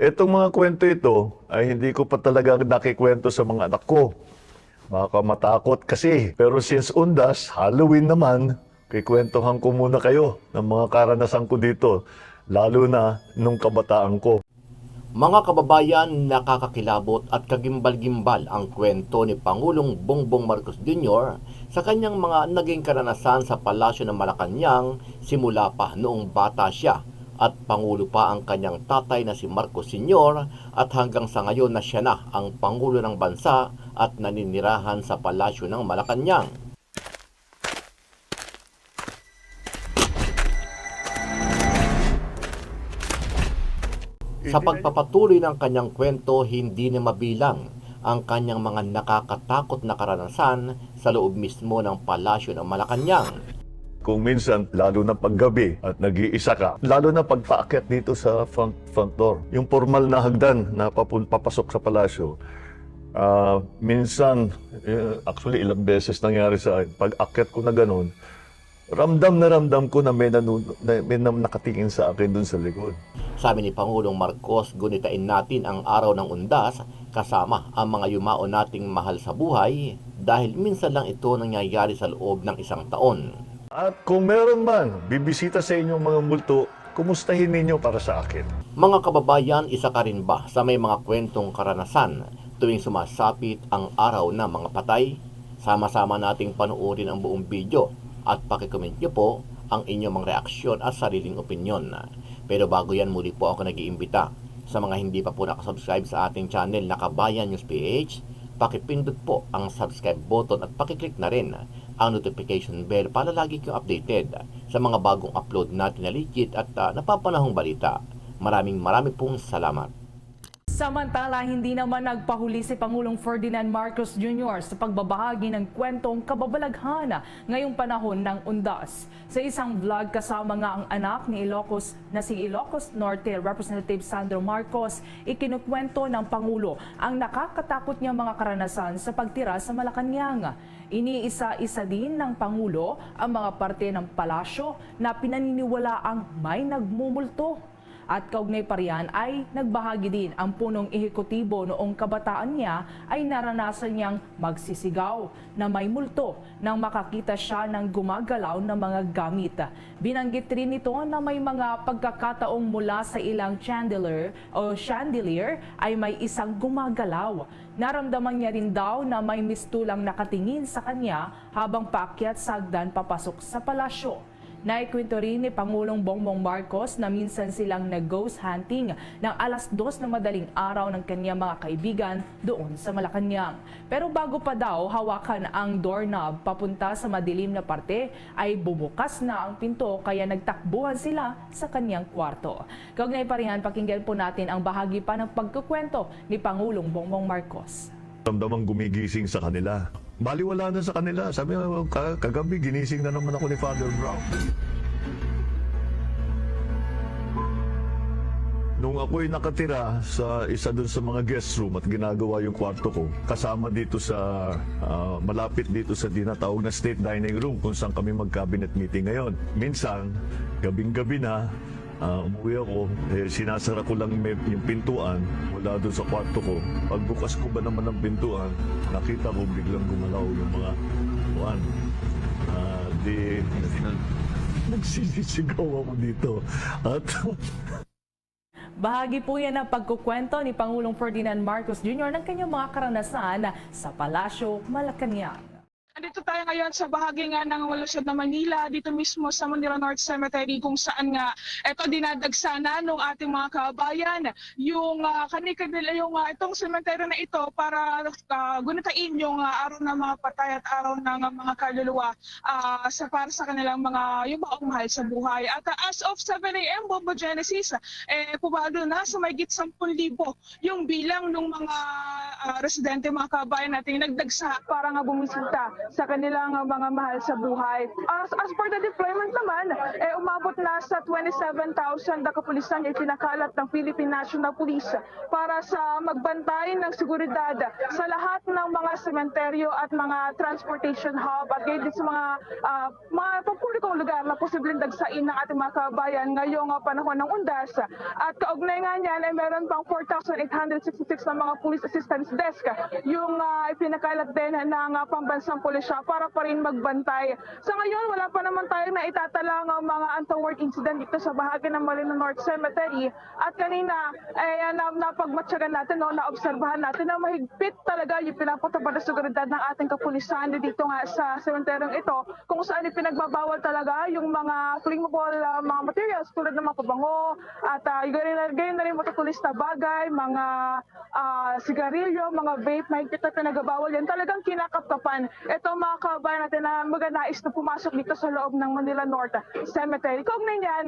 Itong mga kwento ito ay hindi ko pa talaga nakikwento sa mga anak ko. Baka matakot kasi. Pero since Undas, Halloween naman, kikwentuhan ko muna kayo ng mga karanasan ko dito, lalo na nung kabataan ko. Mga kababayan, nakakakilabot at kagimbal-gimbal ang kwento ni Pangulong Bongbong Marcos Jr. sa kanyang mga naging karanasan sa Palasyo ng Malacanang simula pa noong bata siya at Pangulo pa ang kanyang tatay na si Marcos Sr. at hanggang sa ngayon na siya na ang Pangulo ng bansa at naninirahan sa Palasyo ng Malacanang. Sa pagpapatuloy ng kanyang kwento, hindi na mabilang ang kanyang mga nakakatakot na karanasan sa loob mismo ng Palasyo ng Malacanang. Kung minsan, lalo na paggabi at nag-iisa ka, lalo na pagpaakyat dito sa front door, yung formal na hagdan na papasok sa palasyo, minsan, actually ilang beses nangyari sa akin, pag akyat ko na ganun, ramdam ko na may nakatingin sa akin dun sa likod. Sabi ni Pangulong Marcos, gunitain natin ang araw ng Undas kasama ang mga yumao nating mahal sa buhay dahil minsan lang ito nangyayari sa loob ng isang taon. At kung meron man, bibisita sa inyong mga multo, kumustahin ninyo para sa akin. Mga kababayan, isa ka rin ba sa may mga kwentong karanasan tuwing sumasapit ang araw ng mga patay? Sama-sama nating panuorin ang buong video at pakicomment nyo po ang inyong mga reaksyon at sariling opinyon. Pero bago yan, muli po ako nag-iimbita sa mga hindi pa po nakasubscribe sa ating channel na Kabayan News PH, pakipindot po ang subscribe button at pakiclick na rin ang notification bell para lagi kayong updated sa mga bagong upload natin na legit at napapanahong balita. Maraming pong salamat. Samantala, hindi naman nagpahuli si Pangulong Ferdinand Marcos Jr. sa pagbabahagi ng kwentong kababalaghan ngayong panahon ng Undas. Sa isang vlog kasama nga ang anak ni Ilocos na si Ilocos Norte Representative Sandro Marcos, ikinukwento ng Pangulo ang nakakatakot niyang mga karanasan sa pagtira sa Malacanang. Iniisa-isa din ng Pangulo ang mga parte ng palasyo na pinaniniwalaang may nagmumulto. At kaugnay pa riyan ay nagbahagi din ang punong ehekutibo noong kabataan niya ay naranasan niyang magsisigaw na may multo nang makakita siya ng gumagalaw na mga gamit. Binanggit rin nito na may mga pagkakataong mula sa ilang chandelier ay may isang gumagalaw. Naramdaman niya rin daw na may mistulang nakatingin sa kanya habang paakyat sa hagdan papasok sa palasyo. Naikwento rin ni Pangulong Bongbong Marcos na minsan silang nag-ghost hunting ng alas 2 na madaling araw ng kanyang mga kaibigan doon sa Malacanang. Pero bago pa daw hawakan ang doorknob papunta sa madilim na parte ay bumukas na ang pinto kaya nagtakbuhan sila sa kanyang kwarto. Kaugnay pa rin, pakinggan po natin ang bahagi pa ng pagkukwento ni Pangulong Bongbong Marcos. Ramdamang gumigising sa kanila. Baliwala na sa kanila. Sabi nga, kagabi ginising na naman ako ni Father Brown. Nung ako'y nakatira sa isa dun sa mga guest room at ginagawa yung kwarto ko, kasama dito sa, malapit dito sa tinatawag na state dining room kung saan kami mag-cabinet meeting ngayon. Minsan, gabing-gabi na, umuwi ako, sinasara ko lang yung pintuan mula doon sa kwarto ko. Pagbukas ko ba naman ng pintuan, nakita ko biglang gumalaw yung mga buwan. Nagsilisigaw ako dito. At Bahagi po yan ang pagkukwento ni Pangulong Ferdinand Marcos Jr. ng kanyang mga karanasan sa Palasyo, Malacanang. Andito tayo ngayon sa bahagi nga ng lungsod ng Manila, dito mismo sa Monira North Cemetery kung saan nga ito dinadagsana ng ating mga kabayan yung itong cemetery na ito para gunitain yung araw ng mga patay at araw ng mga kaluluwa para sa kanilang mga yung mahal sa buhay. At as of 7 a.m. Bobo Genesis, pumalo na sa mahigit 10,000 yung bilang ng mga residente, mga kabayan natin nagdagsa para nga bumisita sa kanilang mga mahal sa buhay. As for the deployment naman, umabot na sa 27,000 na kapulisan yung pinakalat ng Philippine National Police para sa magbantay ng seguridad sa lahat ng mga sementeryo at mga transportation hub at gayon din sa mga pampublikong lugar na posibleng dagsain ng ating mga kabayan ngayong panahon ng undas. At kaugnay nga niyan ay meron pang 4,866 na mga police assistance desk yung ipinakalat din ng pambansang pulisya para pa rin magbantay. Sa ngayon, wala pa naman tayong naitatalang mga untoward incident dito sa bahagi ng Malina North Cemetery. At kanina ay napagmatsyagan natin, naobserbahan natin na mahigpit talaga yung pinapatupad na seguridad ng ating kapulisan dito nga sa sementeryong ito, kung saan ipinagbabawal talaga yung mga flammable mga materials tulad ng mga pabango at gayon na rin matutulis na bagay, mga sigarilyo, mga vape, mahigpit na pinagbabawal yan. Talagang kinakapkapan ito mga kabayan natin na maganais na pumasok dito sa loob ng Manila North Cemetery. Kaugnay niyan,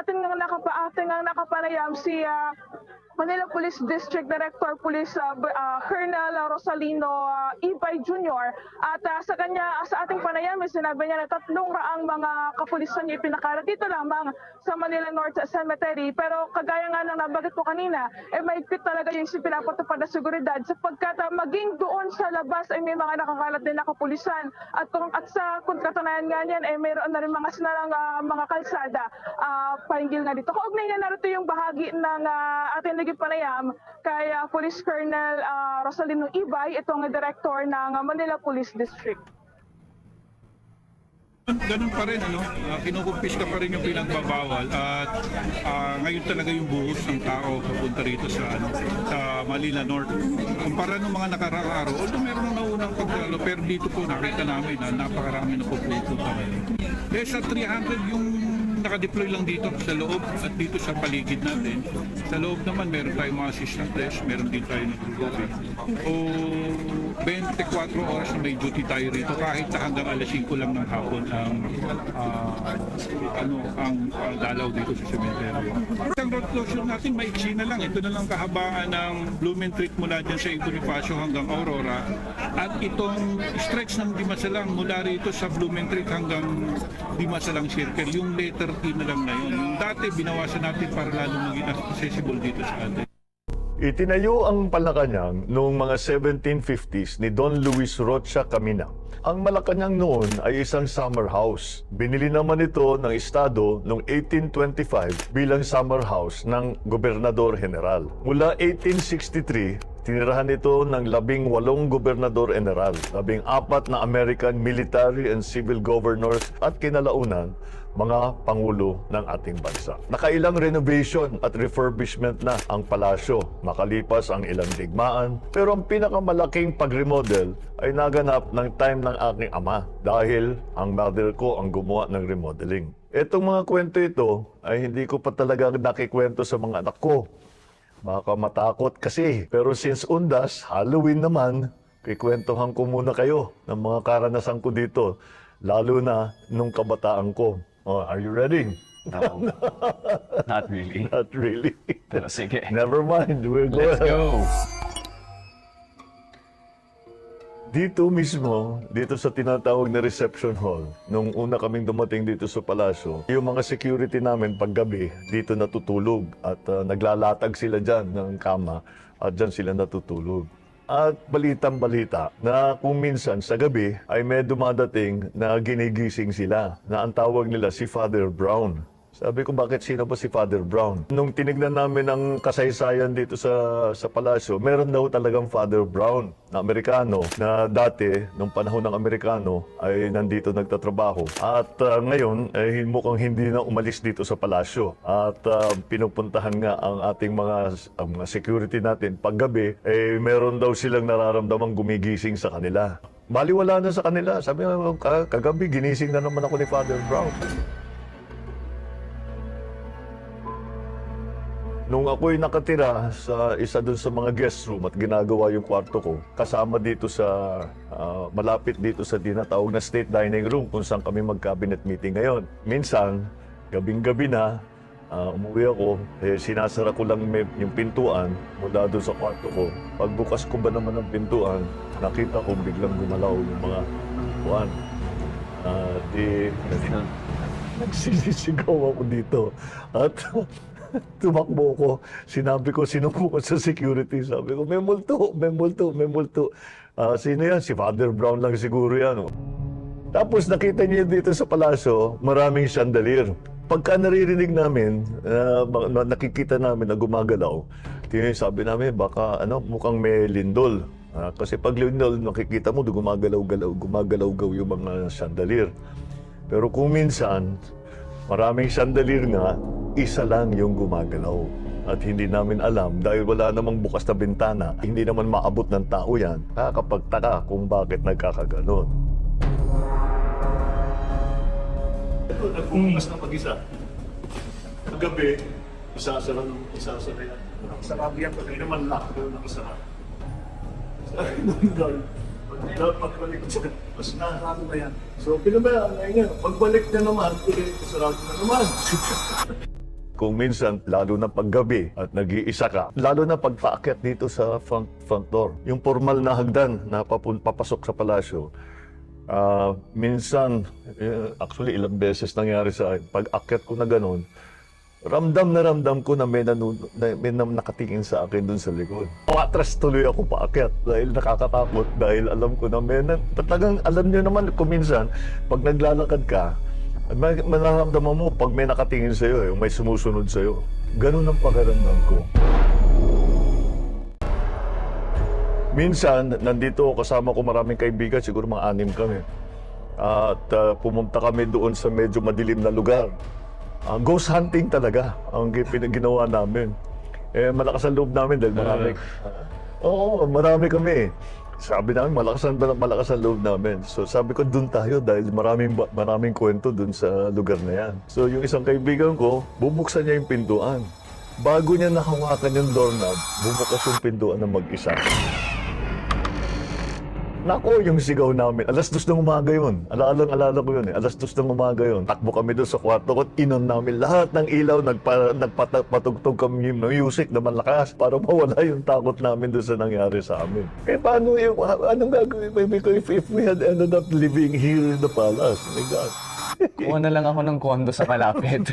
ating nga nakapanayam si Manila Police District Director Police Colonel Rosalino Ibay Jr. At sa ating panayam, sinabi niya na 300 mga kapulisan niya ipinakalat dito lamang sa Manila North Cemetery. Pero kagaya nga ng nabanggit ko kanina, mahigpit talaga yung pinapatupad na seguridad sapagkat maging doon sa labas ay may mga nakakalat din na kapulisan. At sa katunayan nga niyan, mayroon na rin mga sinalang mga kalsada pahinggil nga dito. Kaugnay na narito yung bahagi ng ating panayam kay Police Colonel Rosalino Ibay, itong director ng Manila Police District. Ganun pa rin, kinukumpiska pa rin yung pinagbabawal at ngayon talaga yung buhos ng tao papunta rito sa Manila North. Kumpara ng mga nakaraang araw, although meron ng naunang pagdalo, pero dito po nakita namin na napakarami na pupunta ngayon. Sa 300 yung nakadeploy lang dito sa loob at dito sa paligid natin. Sa loob naman meron tayong mga assistant desk, meron din tayo nag-grouping. O 24 oras na may duty tayo rito kahit na hanggang alas 5 lang ng hapon ang dalaw dito sa cemetery. Ang road closure natin maiksi na lang. Ito na lang kahabaan ng Blumen Street mula dyan sa Bonifacio hanggang Aurora. At itong stretch ng Dimasalang mula rito sa Blumen Street hanggang Dimasalang Circle, yung letter T na lang na yun. Yung dati binawasan natin para lalong maging accessible dito sa atin. Itinayo ang Malacanang noong mga 1750s ni Don Luis Rocha Camina. Ang Malacanang noon ay isang summer house. Binili naman ito ng Estado noong 1825 bilang summer house ng Gobernador General. Mula 1863, tinirahan ito ng 18 gobernador general, 14 na American military and civil governors at kinalaunan mga pangulo ng ating bansa. Nakailang renovation at refurbishment na ang palasyo, makalipas ang ilang digmaan, pero ang pinakamalaking pag-remodel ay naganap ng time ng aking ama dahil ang mother ko ang gumawa ng remodeling. Itong mga kwento ito ay hindi ko pa talaga nakikwento sa mga anak ko. Baka matakot kasi. Pero since undas, Halloween naman, kikwentuhan ko muna kayo ng mga karanasan ko dito. Lalo na nung kabataan ko. Oh, are you ready? No, not really. Not really. Pero sige. Never mind. Let's go. Dito mismo, dito sa tinatawag na reception hall, nung una kaming dumating dito sa palasyo, yung mga security namin paggabi, dito natutulog at naglalatag sila dyan ng kama at dyan sila natutulog. At balitang-balita na kung minsan sa gabi ay may dumadating na ginigising sila na ang tawag nila si Father Brown. Sabi ko, bakit sino ba si Father Brown? Nung tinignan namin ang kasaysayan dito sa palasyo, meron daw talagang Father Brown na Amerikano na dati, nung panahon ng Amerikano, ay nandito nagtatrabaho. At ngayon, ay mukhang hindi na umalis dito sa palasyo. At pinupuntahan nga ang ating mga security natin. Paggabi, meron daw silang nararamdamang gumigising sa kanila. Baliwala na sa kanila. Sabi ko, kagabi, ginising na naman ako ni Father Brown. Nung ako'y nakatira sa isa dun sa mga guest room at ginagawa yung kwarto ko, kasama dito sa, malapit dito sa tinatawag na state dining room kung saan kami mag-cabinet meeting ngayon. Minsan, gabing-gabi na, Umuwi ako, sinasara ko lang yung pintuan mula doon sa kwarto ko. Pagbukas ko ba naman ng pintuan, nakita ko biglang gumalaw yung mga kuwan. Nagsisisigaw ako dito. At tumakbo ko. Sinabi ko, sinuko ko sa security. Sabi ko, may multo, may multo, may multo. Sino yan? Si Father Brown lang siguro yan. Tapos nakita niyo dito sa palasyo, maraming chandelier. Pagka naririnig namin, nakikita namin na gumagalaw, sabi namin, baka mukhang may lindol. Kasi pag lindol, nakikita mo, gumagalaw-gaw yung mga chandelier. Pero kung minsan, maraming chandelier nga, isa lang yung gumagalaw. At hindi namin alam, dahil wala namang bukas na bintana, hindi naman maabot ng tao yan, nakakapagtaka kung bakit nagkakaganon. Ito, nagpumungas na mag-isa. Gabi, isasara yan. Nakasarabi yan, pagay naman lock, pero nakasara. Pagbalik siya, mas nakakano ba yan? So, pinabayaan na yun. Pagbalik na naman, sarado na naman. Kung minsan, lalo na paggabi at nag-iisa ka, lalo na pagpaakyat dito sa front door, yung formal na hagdan na papasok sa palasyo, minsan, actually ilang beses nangyari sa akin, pag akyat ko na ganun, ramdam ko na may nakatingin sa akin dun sa likod. Atras tuloy ako paakyat dahil nakakatakot, dahil alam ko na talagang alam nyo naman kung minsan, pag naglalakad ka, manaramdaman mo pag may nakatingin sa'yo, may sumusunod sa'yo. Ganun ang pakiramdam ko. Minsan, nandito kasama ko maraming kaibigan, siguro mga 6 kami. At pumunta kami doon sa medyo madilim na lugar. Ghost hunting talaga ang ginawa namin. Malakas ang loob namin dahil marami. Oo, marami kami. Sabi namin, malakas ang loob namin. So sabi ko, doon tayo dahil maraming kwento doon sa lugar na yan. So yung isang kaibigan ko, bubuksan niya yung pintuan. Bago niya nahawakan yung doorknob, bubukas yung pintuan ng mag-isa. Nako, yung sigaw namin. 2:00 ng umaga yun. Alala ko yun eh. 2:00 ng umaga yun. Takbo kami doon sa kwarto ko. Inon namin lahat ng ilaw. Nagpatugtog kami yung music na malakas para mawala yung takot namin doon sa nangyari sa amin. Paano yung, anong gagawin if we had ended up living here in the palace? My God. Kuha na lang ako ng kondo sa malapit.